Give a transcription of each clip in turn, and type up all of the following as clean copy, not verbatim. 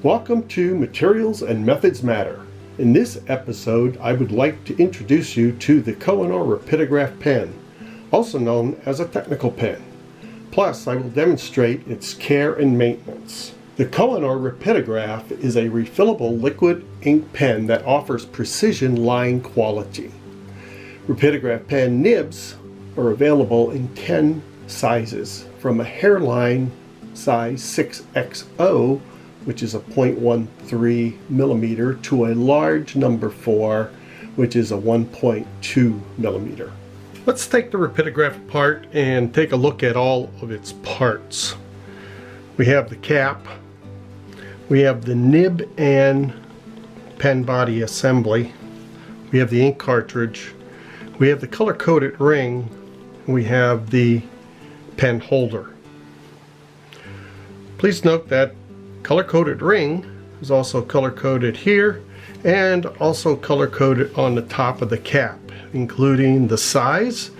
Welcome to Materials and Methods Matter. In this episode, I would like to introduce you to the Kohinoor Rapidograph pen, also known as a technical pen. Plus, I will demonstrate its care and maintenance. The Kohinoor Rapidograph is a refillable liquid ink pen that offers precision line quality. Rapidograph pen nibs are available in 10 sizes, from a hairline size 6XO, which is a 0.13 millimeter, to a large number 4, which is a 1.2 millimeter. Let's take the Rapidograph apart and take a look at all of its parts. We have the cap, we have the nib and pen body assembly, we have the ink cartridge, we have the color-coded ring, and we have the pen holder. Please note that color-coded ring is also color-coded here and also color-coded on the top of the cap, including the size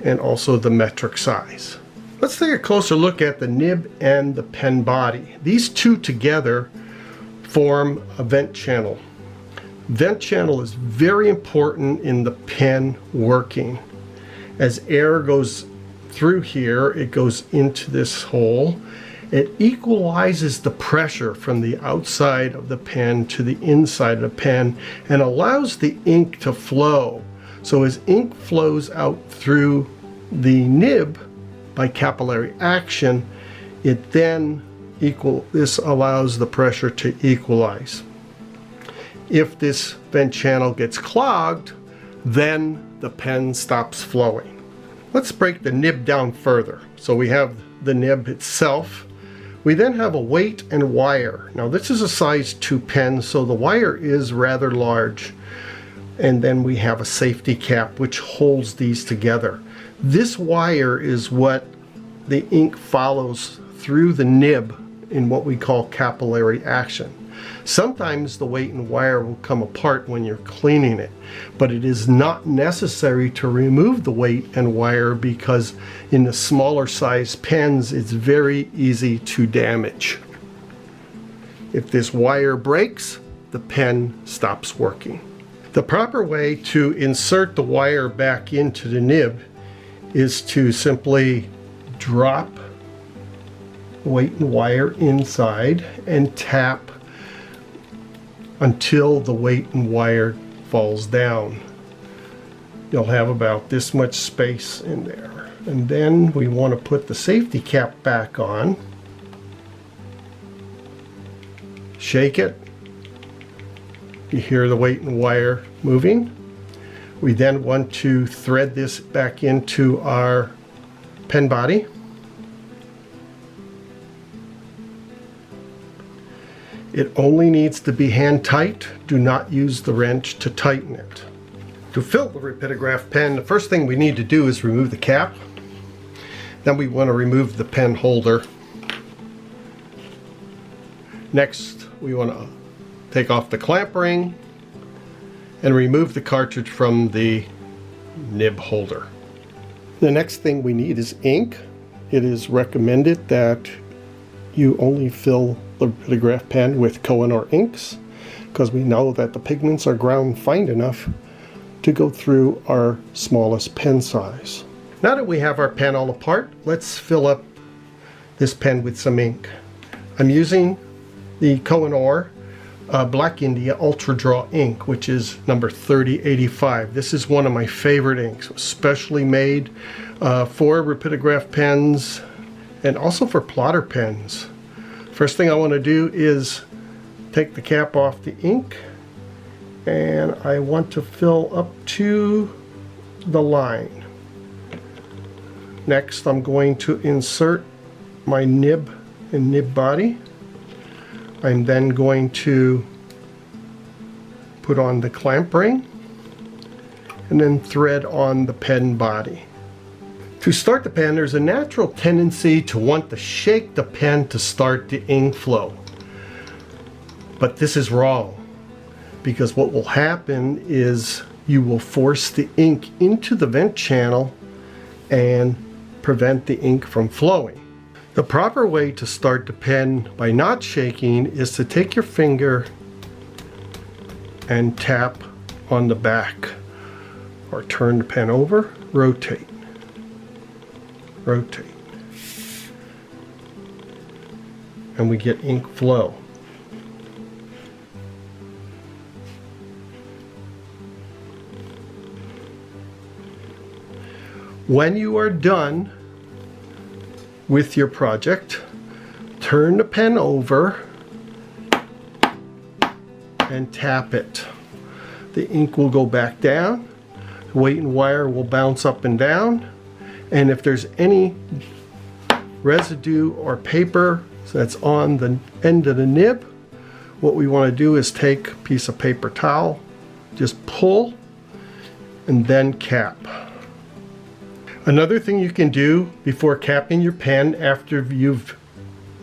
and also the metric size. Let's take a closer look at the nib and the pen body. These two together form a vent channel. Vent channel is very important in the pen working. As air goes through here, it goes into this hole. It equalizes the pressure from the outside of the pen to the inside of the pen and allows the ink to flow. So as ink flows out through the nib by capillary action, it then this allows the pressure to equalize. If this vent channel gets clogged, then the pen stops flowing. Let's break the nib down further. So we have the nib itself. We then have a weight and wire. Now this is a size 2 pen, so the wire is rather large. And then we have a safety cap which holds these together. This wire is what the ink follows through the nib in what we call capillary action. Sometimes the weight and wire will come apart when you're cleaning it, but it is not necessary to remove the weight and wire because in the smaller size pens it's very easy to damage. If this wire breaks, the pen stops working. The proper way to insert the wire back into the nib is to simply drop the weight and wire inside and tap until the weight and wire falls down. You'll have about this much space in there. And then we want to put the safety cap back on. Shake it. You hear the weight and wire moving. We then want to thread this back into our pen body. It only needs to be hand tight. Do not use the wrench to tighten it. To fill the Rapidograph pen, the first thing we need to do is remove the cap. Then we want to remove the pen holder. Next, we want to take off the clamp ring and remove the cartridge from the nib holder. The next thing we need is ink. It is recommended that you only fill the Rapidograph pen with Kohinoor inks because we know that the pigments are ground fine enough to go through our smallest pen size. Now that we have our pen all apart, let's fill up this pen with some ink. I'm using the Kohinoor Black India Ultra Draw ink, which is number 3085. This is one of my favorite inks, especially made for Rapidograph pens and also for plotter pens. First thing I want to do is take the cap off the ink, and I want to fill up to the line. Next, I'm going to insert my nib and nib body. I'm then going to put on the clamp ring and then thread on the pen body. To start the pen, there's a natural tendency to want to shake the pen to start the ink flow. But this is wrong, because what will happen is you will force the ink into the vent channel and prevent the ink from flowing. The proper way to start the pen by not shaking is to take your finger and tap on the back, or turn the pen over, rotate, rotate, and we get ink flow. When you are done with your project, turn the pen over and tap it. The ink will go back down, the weight and wire will bounce up and down, and if there's any residue or paper that's on the end of the nib, what we want to do is take a piece of paper towel, just pull, and then cap. Another thing you can do before capping your pen after you've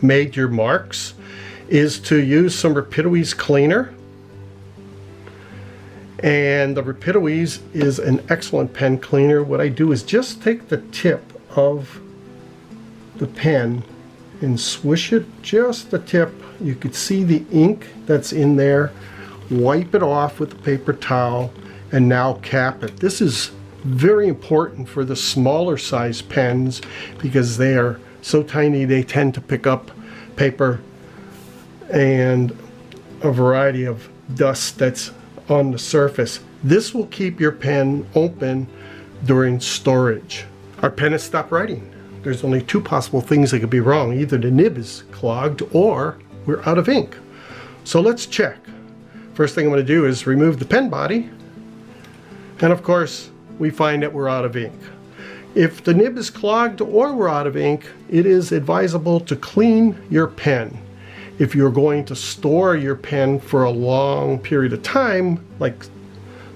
made your marks is to use some Rapidograph cleaner. And the Rapidograph is an excellent pen cleaner. What I do is just take the tip of the pen and swish it, just the tip. You could see the ink that's in there. Wipe it off with the paper towel and now cap it. This is very important for the smaller size pens because they are so tiny they tend to pick up paper and a variety of dust that's on the surface. This will keep your pen open during storage. Our pen has stopped writing. There's only two possible things that could be wrong. Either the nib is clogged or we're out of ink. So let's check. First thing I'm going to do is remove the pen body, and of course we find that we're out of ink. If the nib is clogged or we're out of ink, it is advisable to clean your pen. If you're going to store your pen for a long period of time, like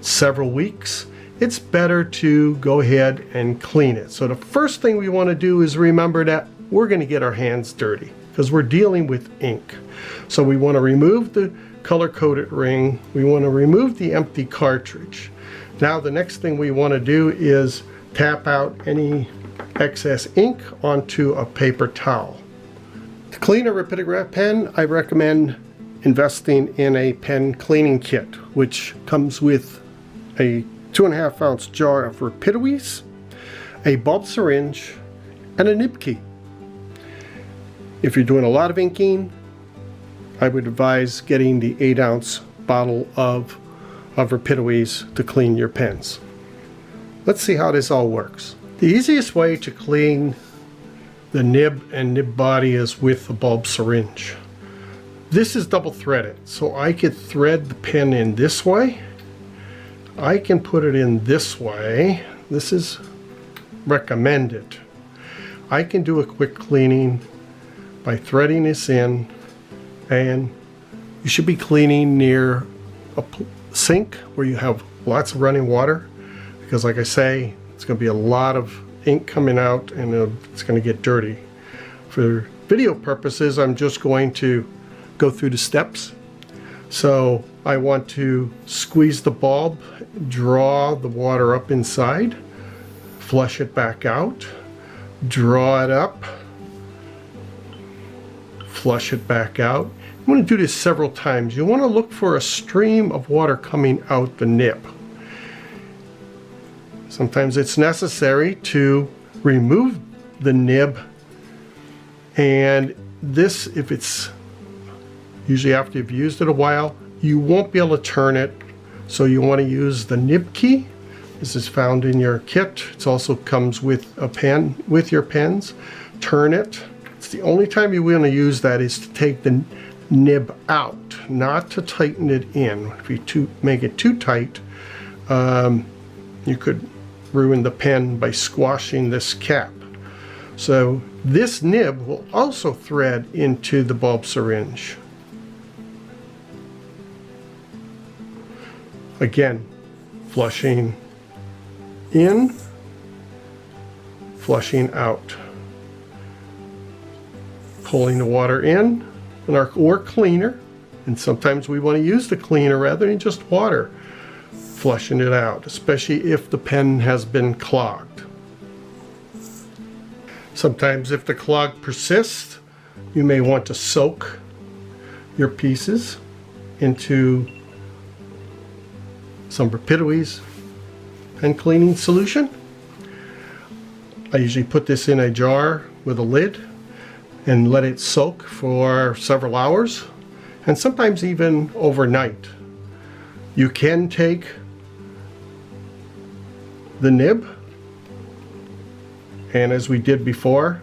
several weeks, it's better to go ahead and clean it. So the first thing we want to do is remember that we're going to get our hands dirty because we're dealing with ink. So we want to remove the color-coded ring. We want to remove the empty cartridge. Now the next thing we want to do is tap out any excess ink onto a paper towel. To clean a Rapidograph pen, I recommend investing in a pen cleaning kit, which comes with a 2.5 ounce jar of Rapidograph, a bulb syringe, and a nib key. If you're doing a lot of inking, I would advise getting the 8 ounce bottle of Rapidograph to clean your pens. Let's see how this all works. The easiest way to clean the nib and nib body is with a bulb syringe. This is double threaded, so I could thread the pen in this way. I can put it in this way. This is recommended. I can do a quick cleaning by threading this in, and you should be cleaning near a sink where you have lots of running water, because like I say, it's going to be a lot of ink coming out and it's going to get dirty. For video purposes, I'm just going to go through the steps. So I want to squeeze the bulb, draw the water up inside, flush it back out, draw it up, flush it back out. You want to do this several times. You want to look for a stream of water coming out the nib. Sometimes it's necessary to remove the nib, and this, if it's usually after you've used it a while, you won't be able to turn it, so you want to use the nib key. This is found in your kit. It also comes with a pen, with your pens. Turn it. It's the only time you want to use that is to take the nib out, not to tighten it in. If you make it too tight, you could ruin the pen by squashing this cap. So this nib will also thread into the bulb syringe. Again, flushing in, flushing out. Pulling the water in, or cleaner, and sometimes we want to use the cleaner rather than just water. Flushing it out, especially if the pen has been clogged. Sometimes if the clog persists, you may want to soak your pieces into some Rapidograph pen cleaning solution. I usually put this in a jar with a lid and let it soak for several hours, and sometimes even overnight. You can take the nib and, as we did before,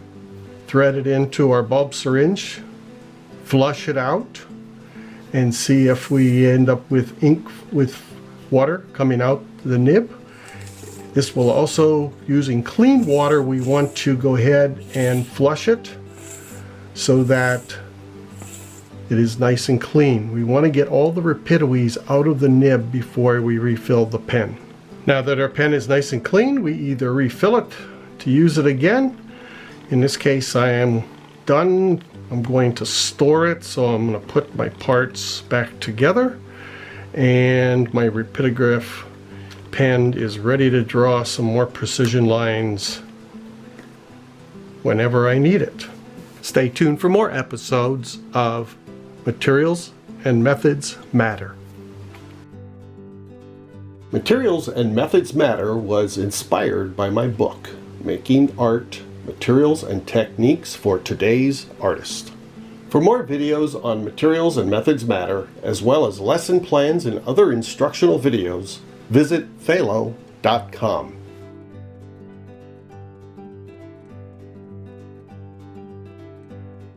thread it into our bulb syringe, flush it out, and see if we end up with ink with water coming out the nib. This will also, using clean water, we want to go ahead and flush it so that it is nice and clean. We want to get all the Rapidograph out of the nib before we refill the pen. Now that our pen is nice and clean, we either refill it to use it again. In this case, I am done. I'm going to store it, so I'm going to put my parts back together, and my Rapidograph pen is ready to draw some more precision lines whenever I need it. Stay tuned for more episodes of Materials and Methods Matter. Materials and Methods Matter was inspired by my book, Making Art, Materials and Techniques for Today's Artist. For more videos on Materials and Methods Matter, as well as lesson plans and other instructional videos, visit Thalo.com.